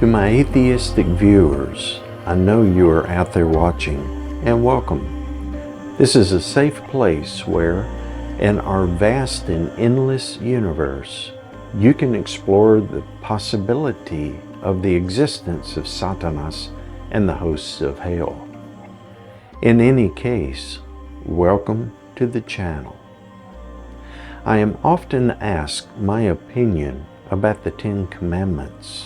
To my atheistic viewers, I know you are out there watching, and welcome. This is a safe place where, in our vast and endless universe, you can explore the possibility of the existence of Satanas and the hosts of hell. In any case, welcome to the channel. I am often asked my opinion about the 10 Commandments,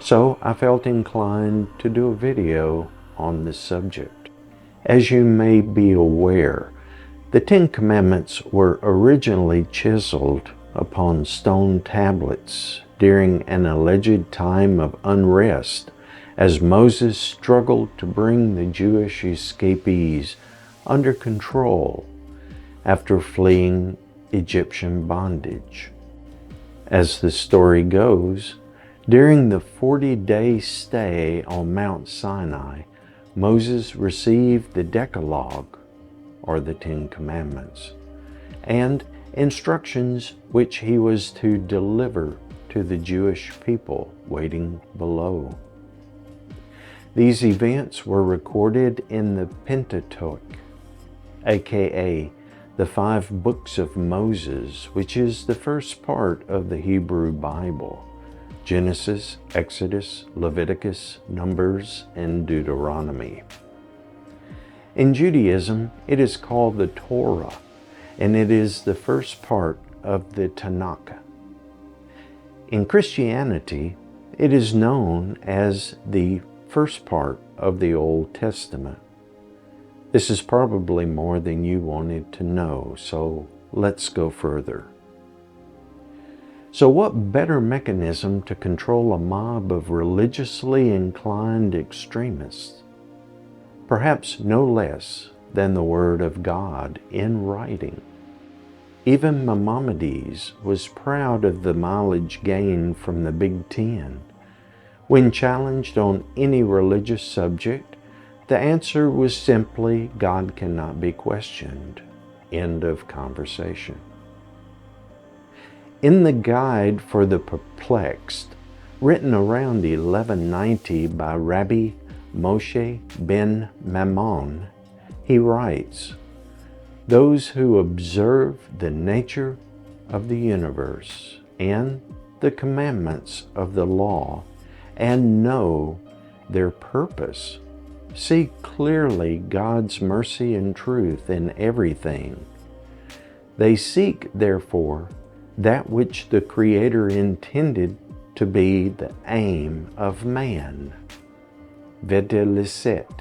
so I felt inclined to do a video on this subject. As you may be aware, the 10 Commandments were originally chiseled upon stone tablets during an alleged time of unrest as Moses struggled to bring the Jewish escapees under control after fleeing Egyptian bondage. As the story goes, during the 40-day stay on Mount Sinai, Moses received the Decalogue, or the 10 Commandments, and instructions which he was to deliver to the Jewish people waiting below. These events were recorded in the Pentateuch, aka the 5 books of Moses, which is the first part of the Hebrew Bible: Genesis, Exodus, Leviticus, Numbers, and Deuteronomy. In Judaism, it is called the Torah, and it is the first part of the Tanakh. In Christianity, it is known as the first part of the Old Testament. This is probably more than you wanted to know, so let's go further. So what better mechanism to control a mob of religiously inclined extremists? Perhaps no less than the Word of God in writing. Even Maimonides was proud of the mileage gained from the Big Ten. When challenged on any religious subject, the answer was simply, God cannot be questioned. End of conversation. In the Guide for the Perplexed, written around 1190 by Rabbi Moshe ben Maimon, he writes, "Those who observe the nature of the universe and the commandments of the law and know their purpose see clearly God's mercy and truth in everything. They seek, therefore, that which the Creator intended to be the aim of man." Videlicet,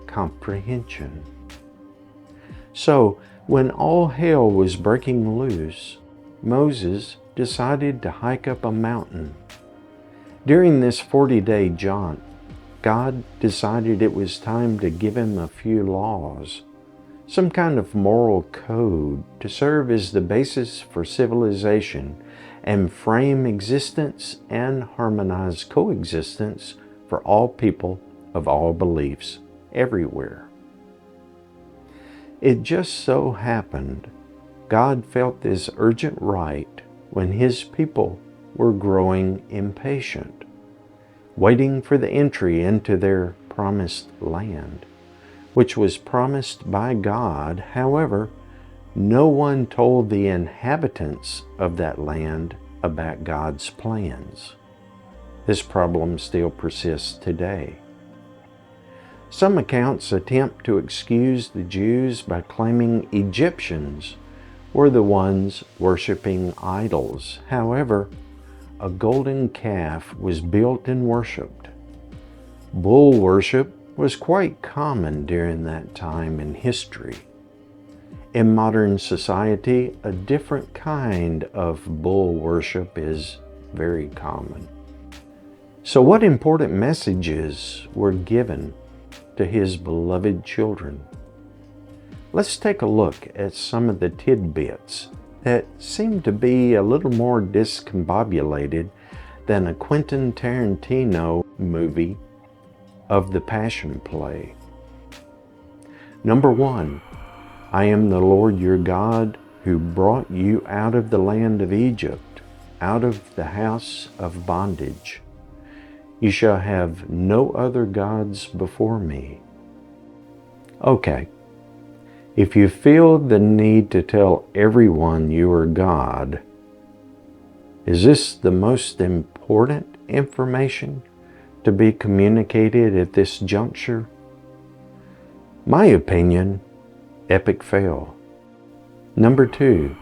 comprehension. So, when all hell was breaking loose, Moses decided to hike up a mountain. During this 40-day jaunt, God decided it was time to give him a few laws, some kind of moral code to serve as the basis for civilization and frame existence and harmonize coexistence for all people of all beliefs everywhere. It just so happened God felt this urgent right when his people were growing impatient, waiting for the entry into their promised land, which was promised by God. However, no one told the inhabitants of that land about God's plans. This problem still persists today. Some accounts attempt to excuse the Jews by claiming Egyptians were the ones worshiping idols. However, a golden calf was built and worshipped. Bull worship was quite common during that time in history. In modern society, a different kind of bull worship is very common. So what important messages were given to his beloved children? Let's take a look at some of the tidbits that seem to be a little more discombobulated than a Quentin Tarantino movie of the Passion Play. Number 1, I am the Lord your God who brought you out of the land of Egypt, out of the house of bondage. You shall have no other gods before me. Okay, if you feel the need to tell everyone you are God, is this the most important information to be communicated at this juncture? My opinion, epic fail. Number 2,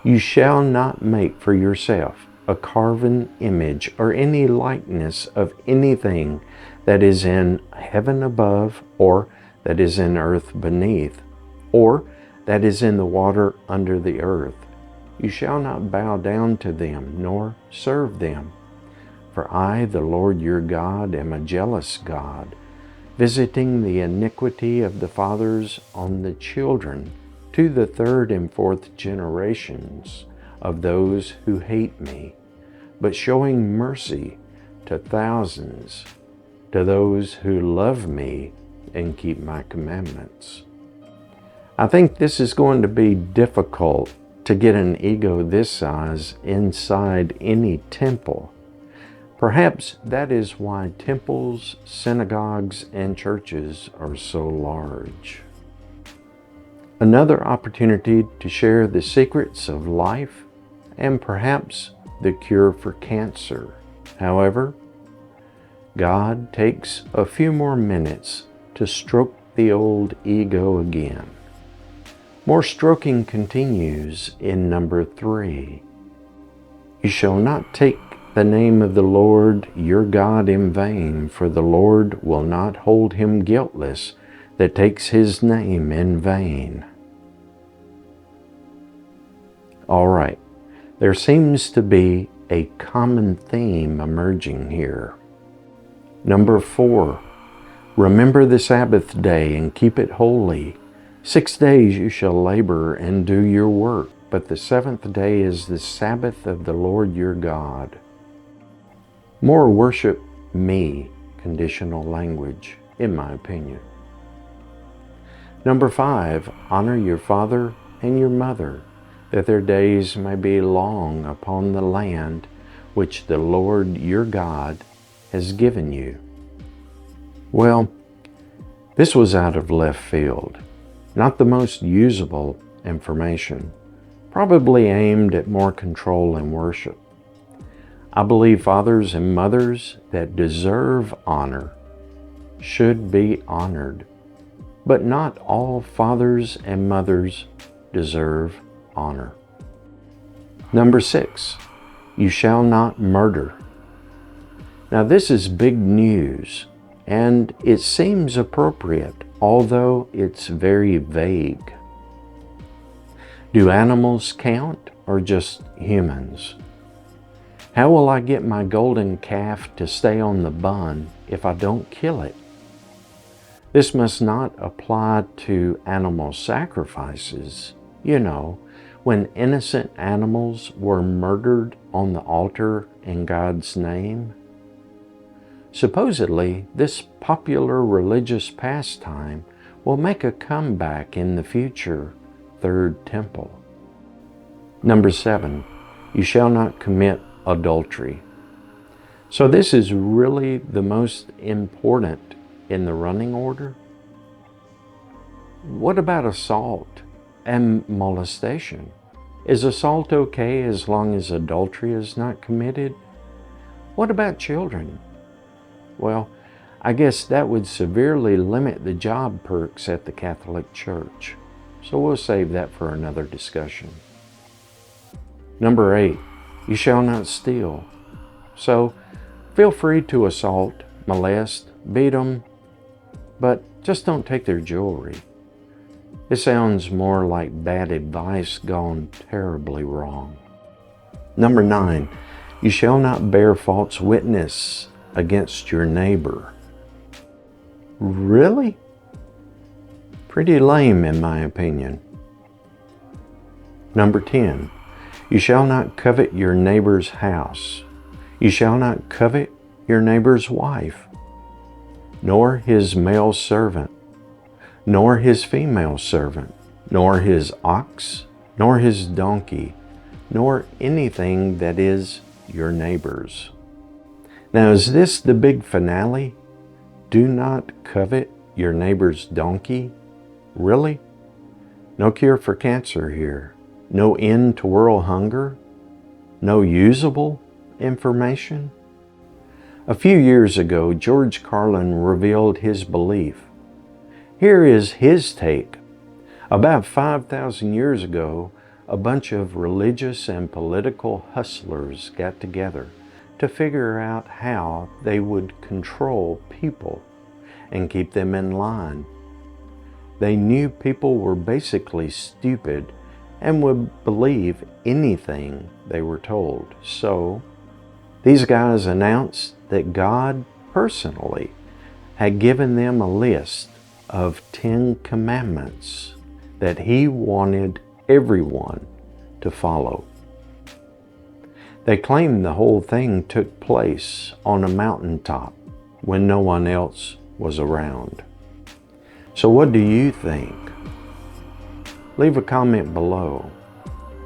you shall not make for yourself a carven image or any likeness of anything that is in heaven above, or that is in earth beneath, or that is in the water under the earth. You shall not bow down to them, nor serve them. For I, the Lord your God, am a jealous God, visiting the iniquity of the fathers on the children, to the 3rd and 4th generations of those who hate me, but showing mercy to thousands, to those who love me and keep my commandments. I think this is going to be difficult to get an ego this size inside any temple. Perhaps that is why temples, synagogues, and churches are so large. Another opportunity to share the secrets of life and perhaps the cure for cancer. However, God takes a few more minutes to stroke the old ego again. More stroking continues in number 3. You shall not take the name of the Lord your God in vain, for the Lord will not hold him guiltless that takes his name in vain. All right, there seems to be a common theme emerging here. Number 4, remember the Sabbath day and keep it holy. 6 days you shall labor and do your work, but the 7th day is the Sabbath of the Lord your God. More worship me, conditional language, in my opinion. Number 5, honor your father and your mother, that their days may be long upon the land which the Lord your God has given you. Well, this was out of left field, not the most usable information, probably aimed at more control and worship. I believe fathers and mothers that deserve honor should be honored, but not all fathers and mothers deserve honor. Number 6, you shall not murder. Now this is big news, and it seems appropriate, although it's very vague. Do animals count, or just humans? How will I get my golden calf to stay on the bun if I don't kill it? This must not apply to animal sacrifices, when innocent animals were murdered on the altar in God's name. Supposedly, this popular religious pastime will make a comeback in the future 3rd temple. Number 7, you shall not commit adultery. So this is really the most important in the running order. What about assault and molestation? Is assault okay as long as adultery is not committed? What about children? Well, I guess that would severely limit the job perks at the Catholic Church. So we'll save that for another discussion. Number 8, you shall not steal. So feel free to assault, molest, beat them, but just don't take their jewelry. It sounds more like bad advice gone terribly wrong. Number 9, you shall not bear false witness against your neighbor. Really? Pretty lame in my opinion. Number 10, you shall not covet your neighbor's house. You shall not covet your neighbor's wife, nor his male servant, nor his female servant, nor his ox, nor his donkey, nor anything that is your neighbor's. Now, is this the big finale? Do not covet your neighbor's donkey? Really? No cure for cancer here. No end to world hunger? No usable information? A few years ago, George Carlin revealed his belief. Here is his take. About 5,000 years ago, a bunch of religious and political hustlers got together to figure out how they would control people and keep them in line. They knew people were basically stupid and would believe anything they were told. So, these guys announced that God personally had given them a list of 10 commandments that He wanted everyone to follow. They claimed the whole thing took place on a mountaintop when no one else was around. So what do you think? Leave a comment below.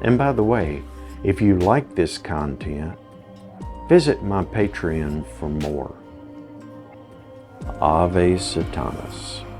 And by the way, if you like this content, visit my Patreon for more. Ave Satanas.